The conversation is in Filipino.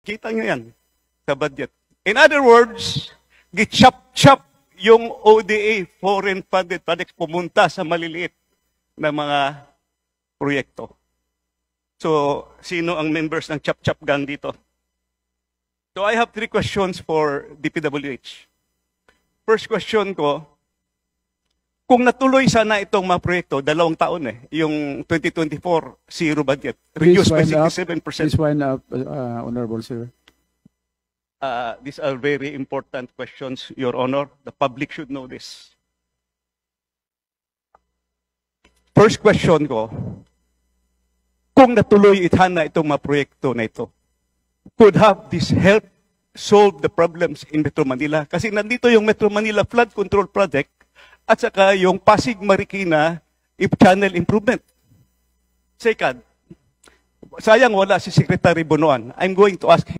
Kita nyo yan sa budget. In other words, gi-chop-chop yung ODA, foreign funded projects, pumunta sa maliliit na mga proyekto. So, sino ang members ng chop-chop gang dito? So, I have 3 questions for DPWH. First question ko, kung natuloy sana itong mga proyekto, 2 taon yung 2024 zero budget, reduced by 67%. Please wind up, Honorable Sir. These are very important questions, Your Honor. The public should know this. First question ko, kung natuloy itana itong mga proyekto na ito, could have this help solve the problems in Metro Manila? Kasi nandito yung Metro Manila Flood Control Project at saka yung Pasig Marikina Channel Improvement. Second, sayang wala si Secretary Bonoan. I'm going to ask